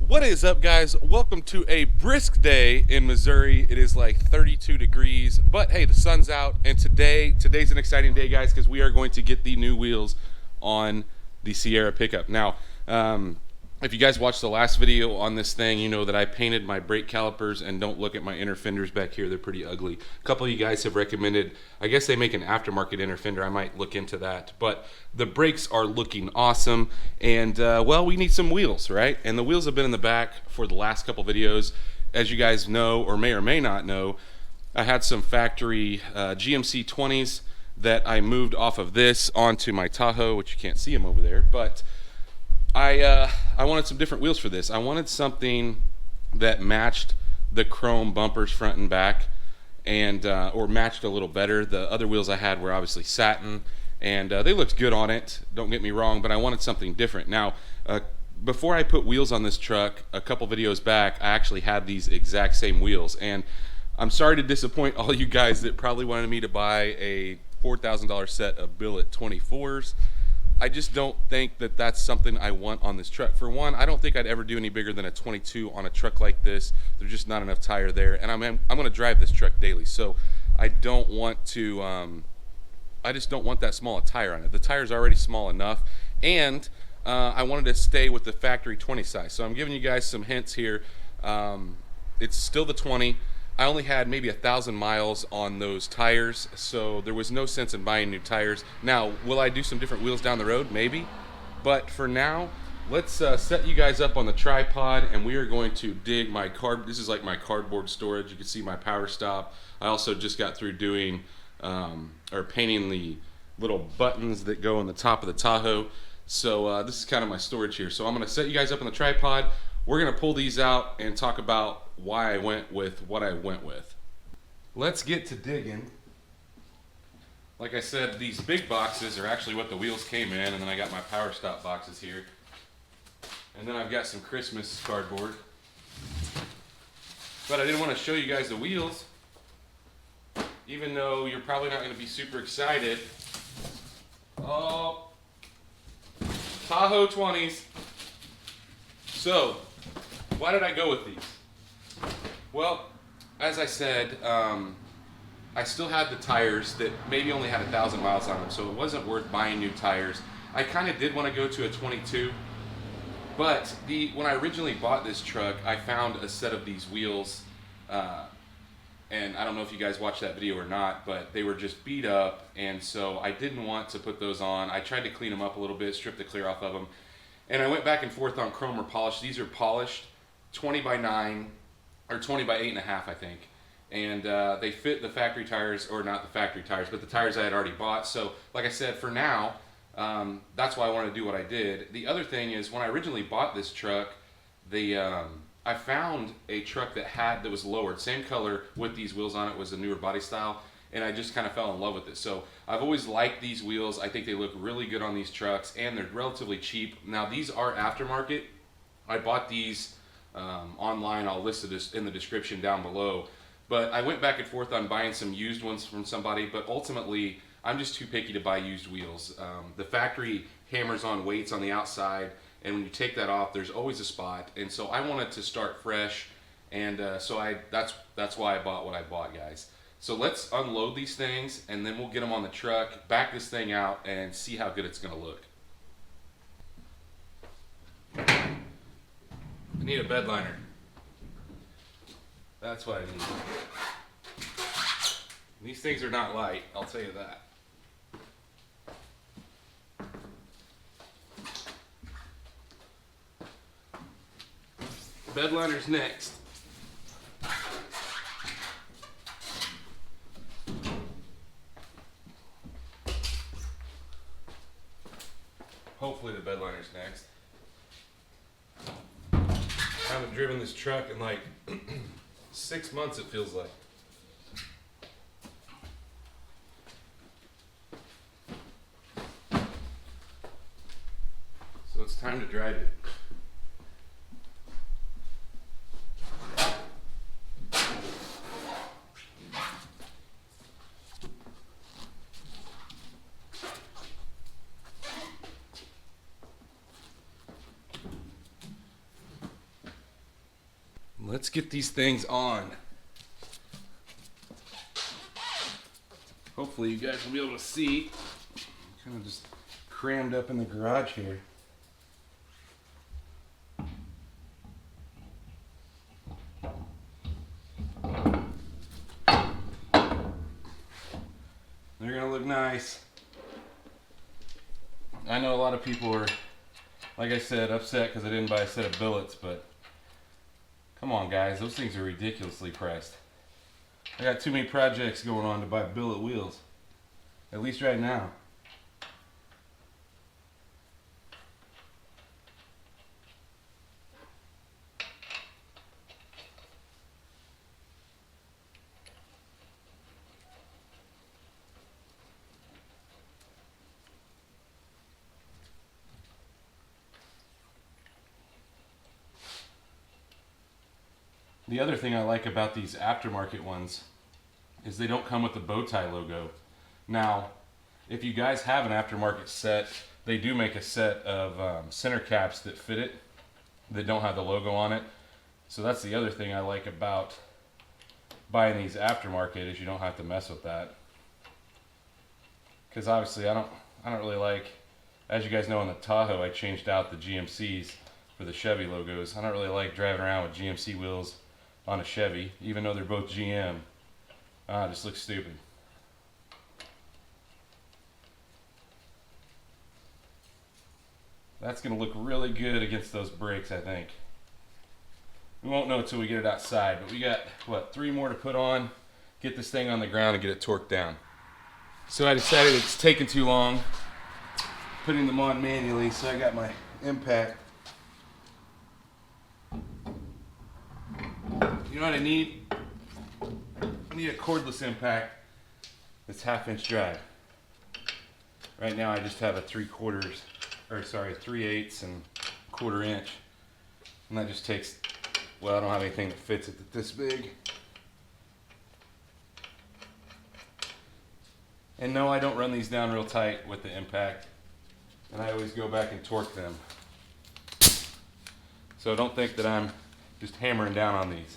What is up, guys? Welcome to a brisk day in Missouri. It is like 32 degrees, but hey, the sun's out, and today's an exciting day, guys, because we are going to get the new wheels on the Sierra pickup. Now, if you guys watched the last video on this thing, you know that I painted my brake calipers, and don't look at my inner fenders back here. They're pretty ugly. A couple of you guys have recommended, I guess they make an aftermarket inner fender. I might look into that. But the brakes are looking awesome, and well, we need some wheels, right? And the wheels have been in the back for the last couple videos. As you guys know, or may not know, I had some factory GMC 20s that I moved off of this onto my Tahoe, which you can't see them over there, but I wanted some different wheels for this. I wanted something that matched the chrome bumpers front and back, and or matched a little better. The other wheels I had were obviously satin, and they looked good on it, don't get me wrong, but I wanted something different. Now, before I put wheels on this truck, a couple videos back, I actually had these exact same wheels, and I'm sorry to disappoint all you guys that probably wanted me to buy a $4,000 set of billet 24s. I just don't think that that's something I want on this truck. For one, I don't think I'd ever do any bigger than a 22 on a truck like this. There's just not enough tire there, and I'm going to drive this truck daily, so I don't want to. I just don't want that small a tire on it. The tire's already small enough, and I wanted to stay with the factory 20 size. So I'm giving you guys some hints here. It's still the 20. I only had maybe 1,000 miles on those tires, so there was no sense in buying new tires. Now, will I do some different wheels down the road? Maybe. But for now, let's set you guys up on the tripod, and we are going to dig my this is like my cardboard storage. You can see my power stop. I also just got through doing or painting the little buttons that go on the top of the Tahoe. So this is kind of my storage here. So I'm going to set you guys up on the tripod. We're going to pull these out and talk about why I went with what I went with. Let's get to digging. Like I said, these big boxes are actually what the wheels came in, and then I got my power stop boxes here. And then I've got some Christmas cardboard. But I didn't want to show you guys the wheels, even though you're probably not going to be super excited. Oh, Tahoe 20s. So, why did I go with these? Well, as I said, I still had the tires that maybe only had 1,000 miles on them, so it wasn't worth buying new tires. I kind of did want to go to a 22, but when I originally bought this truck, I found a set of these wheels, and I don't know if you guys watched that video or not, but they were just beat up, and so I didn't want to put those on. I tried to clean them up a little bit, strip the clear off of them, and I went back and forth on chrome or polished. These are polished 20 by 9 or 20 by 8.5, I think, and they fit the factory tires, or not the factory tires, but the tires I had already bought. So like I said, for now, that's why I wanted to do what I did. The other thing is, when I originally bought this truck, I found a truck that was lowered, same color with these wheels on it, was a newer body style, and I just kind of fell in love with it. So I've always liked these wheels. I think they look really good on these trucks, and they're relatively cheap. Now, these are aftermarket. I bought these online. I'll list it in the description down below. But I went back and forth on buying some used ones from somebody, but ultimately I'm just too picky to buy used wheels. The factory hammers on weights on the outside, and when you take that off, there's always a spot. And so I wanted to start fresh, and so that's why I bought what I bought, guys. So let's unload these things, and then we'll get them on the truck, back this thing out, and see how good it's going to look. I need a bed liner. That's what I need. These things are not light, I'll tell you that. Bed liner's next. Hopefully the bed liner's next. I haven't driven this truck in like 6 months, it feels like. So it's time to drive it. Let's get these things on. Hopefully you guys will be able to see. I'm kind of just crammed up in the garage here. They're gonna look nice. I know a lot of people are, like I said, upset because I didn't buy a set of billets, but come on guys, those things are ridiculously priced. I got too many projects going on to buy billet wheels, at least right now. The other thing I like about these aftermarket ones is they don't come with the bow tie logo. Now, if you guys have an aftermarket set, they do make a set of center caps that fit it, that don't have the logo on it. So that's the other thing I like about buying these aftermarket, is you don't have to mess with that. Because obviously I don't really like, as you guys know, in the Tahoe I changed out the GMCs for the Chevy logos. I don't really like driving around with GMC wheels on a Chevy, even though they're both GM. It just looks stupid. That's gonna look really good against those brakes, I think. We won't know until we get it outside, but we got, what, 3 more to put on, get this thing on the ground and get it torqued down. So I decided it's taking too long putting them on manually, so I got my impact. You know what I need? I need a cordless impact that's 1/2 inch drive. Right now I just have a 3/8 and 1/4 inch. And that just takes, well, I don't have anything that fits it this big. And no, I don't run these down real tight with the impact. And I always go back and torque them. So don't think that I'm just hammering down on these.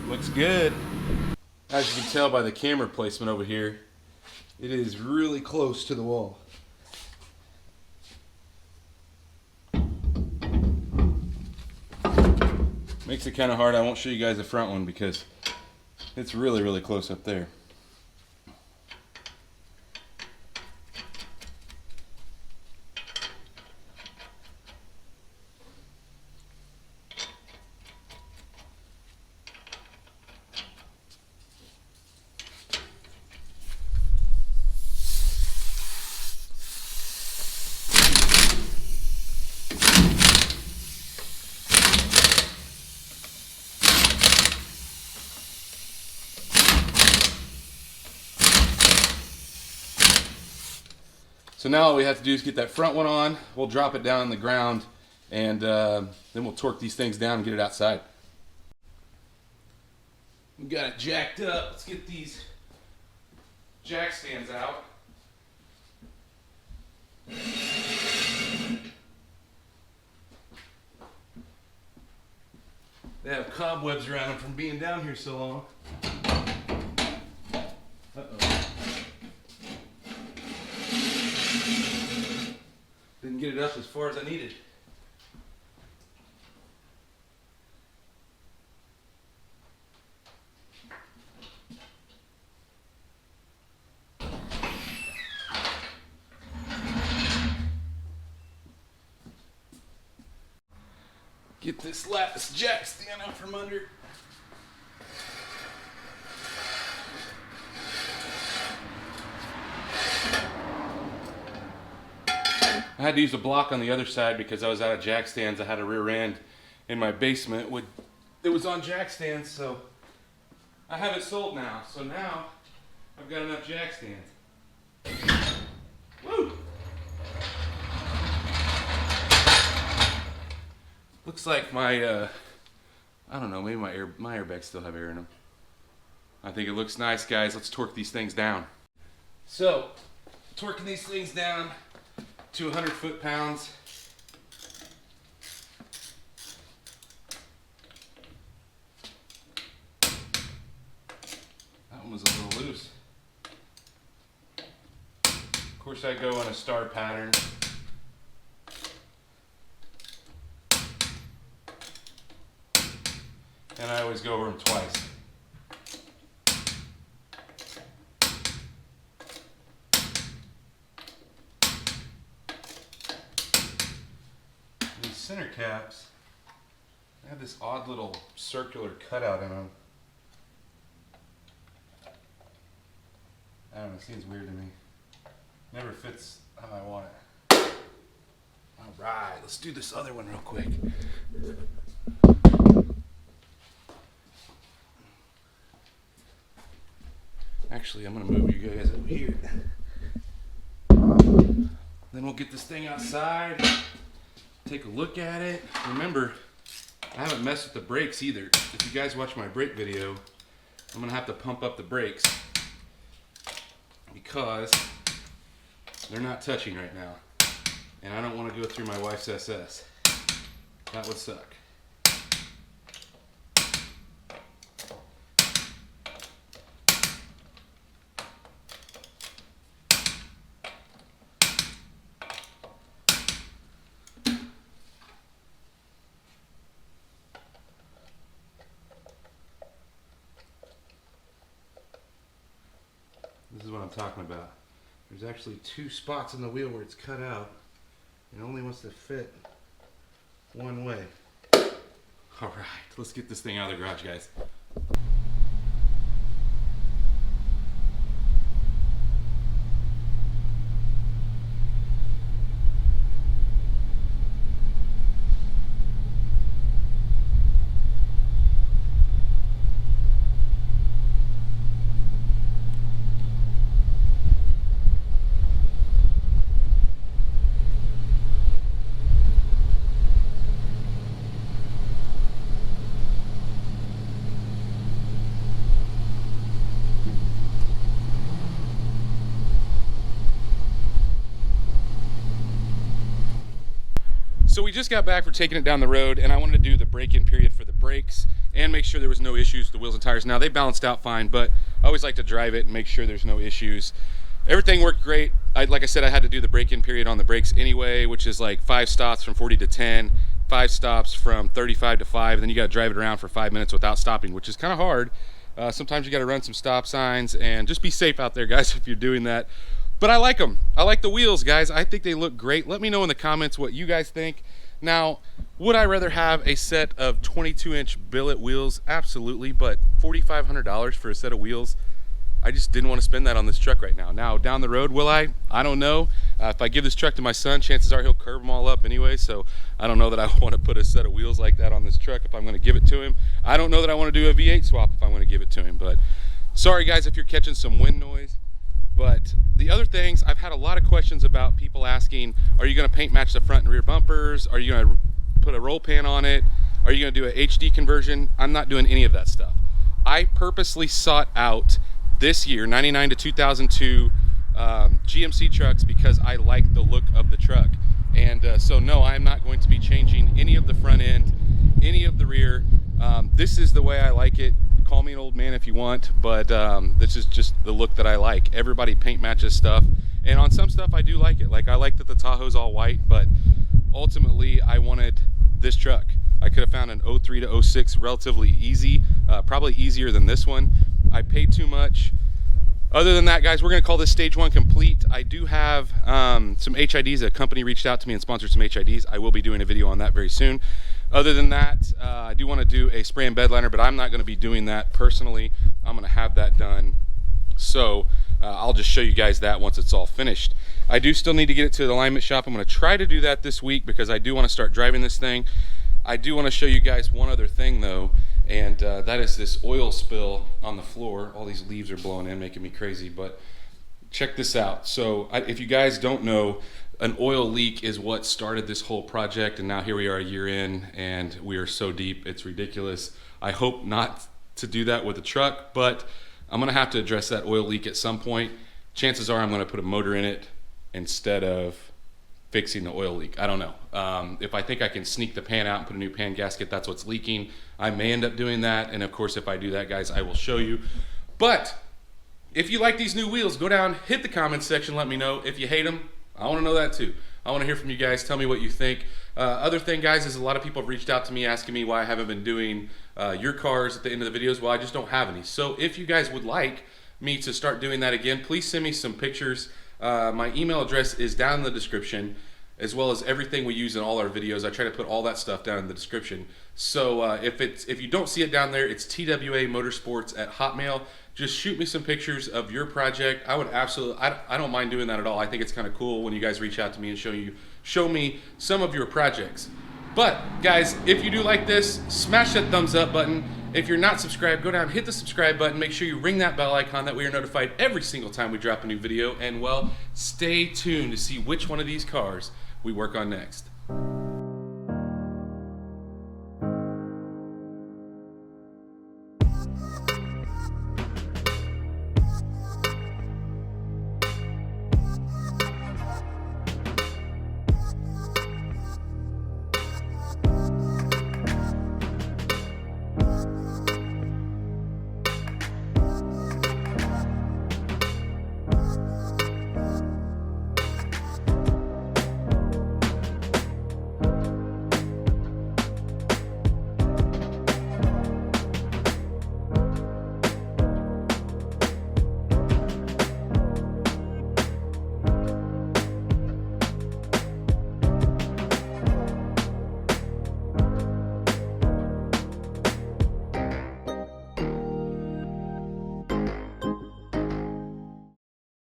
Looks good. As you can tell by the camera placement over here, it is really close to the wall. Makes it kind of hard. I won't show you guys the front one because it's really, really close up there. So now all we have to do is get that front one on. We'll drop it down on the ground, and then we'll torque these things down and get it outside. We got it jacked up. Let's get these jack stands out. They have cobwebs around them from being down here so long. Uh-oh. Didn't get it up as far as I needed. Get this last jack stand out from under. I had to use a block on the other side because I was out of jack stands. I had a rear end in my basement. It was on jack stands, so I have it sold now. So now I've got enough jack stands. Woo! Looks like my I don't know, maybe my airbags still have air in them. I think it looks nice, guys. Let's torque these things down. So, torquing these things down to 100 foot-pounds. That one was a little loose. Of course, I go in a star pattern. And I always go over them twice. These center caps, they have this odd little circular cutout in them. I don't know, it seems weird to me. Never fits how I want it. Alright, let's do this other one real quick. Actually, I'm going to move you guys over here. Then we'll get this thing outside, take a look at it. Remember, I haven't messed with the brakes either. If you guys watch my brake video, I'm going to have to pump up the brakes because they're not touching right now. And I don't want to go through my wife's SS. That would suck. This is what I'm talking about. There's actually 2 spots in the wheel where it's cut out. It only wants to fit one way. All right, let's get this thing out of the garage, guys. So we just got back from taking it down the road, and I wanted to do the break-in period for the brakes and make sure there was no issues with the wheels and tires. Now, they balanced out fine, but I always like to drive it and make sure there's no issues. Everything worked great. Like I said, I had to do the break-in period on the brakes anyway, which is like 5 stops from 40 to 10, 5 stops from 35 to 5, and then you got to drive it around for 5 minutes without stopping, which is kind of hard. Sometimes you got to run some stop signs, and just be safe out there, guys, if you're doing that. But I like them. I like the wheels, guys. I think they look great. Let me know in the comments what you guys think. Now, would I rather have a set of 22-inch billet wheels? Absolutely, but $4,500 for a set of wheels, I just didn't want to spend that on this truck right now. Now, down the road, will I? I don't know. If I give this truck to my son, chances are he'll curve them all up anyway, so I don't know that I want to put a set of wheels like that on this truck if I'm going to give it to him. I don't know that I want to do a V8 swap if I'm going to give it to him, but sorry, guys, if you're catching some wind noise. But the other things, I've had a lot of questions about people asking, are you going to paint match the front and rear bumpers? Are you going to put a roll pan on it? Are you going to do an HD conversion? I'm not doing any of that stuff. I purposely sought out this year, 99 to 2002 GMC trucks because I like the look of the truck. And so no, I'm not going to be changing any of the front end, any of the rear. This is the way I like it. Call me an old man if you want, but this is just the look that I like. Everybody paint matches stuff, and on some stuff I do like it. Like I like that the Tahoe's all white, but ultimately I wanted this truck. I could have found an 03 to 06 relatively easy, probably easier than this one. I paid too much. Other than that, guys, we're going to call this stage 1 complete. I do have some HIDs. A company reached out to me and sponsored some HIDs. I will be doing a video on that very soon. Other than that, I do want to do a spray and bed liner, but I'm not going to be doing that personally. I'm going to have that done. So I'll just show you guys that once it's all finished. I do still need to get it to the alignment shop. I'm going to try to do that this week because I do want to start driving this thing. I do want to show you guys one other thing though, and that is this oil spill on the floor. All these leaves are blowing in, making me crazy, but check this out. So if you guys don't know, an oil leak is what started this whole project, and now here we are a year in, and we are so deep, it's ridiculous. I hope not to do that with the truck, but I'm gonna have to address that oil leak at some point. Chances are I'm gonna put a motor in it instead of fixing the oil leak. I don't know. If I think I can sneak the pan out and put a new pan gasket, that's what's leaking, I may end up doing that, and of course if I do that, guys, I will show you. But if you like these new wheels, go down, hit the comments section, let me know. If you hate them, I want to know that too. I want to hear from you guys. Tell me what you think. Other thing, guys, is a lot of people have reached out to me asking me why I haven't been doing your cars at the end of the videos. Well, I just don't have any. So if you guys would like me to start doing that again, please send me some pictures. My email address is down in the description, as well as everything we use in all our videos. I try to put all that stuff down in the description. So if you don't see it down there, it's TWA Motorsports at Hotmail. Just shoot me some pictures of your project. I would absolutely, I don't mind doing that at all. I think it's kind of cool when you guys reach out to me and show me some of your projects. But guys, if you do like this, smash that thumbs up button. If you're not subscribed, go down, hit the subscribe button. Make sure you ring that bell icon, that way you're notified every single time we drop a new video. And well, stay tuned to see which one of these cars we work on next.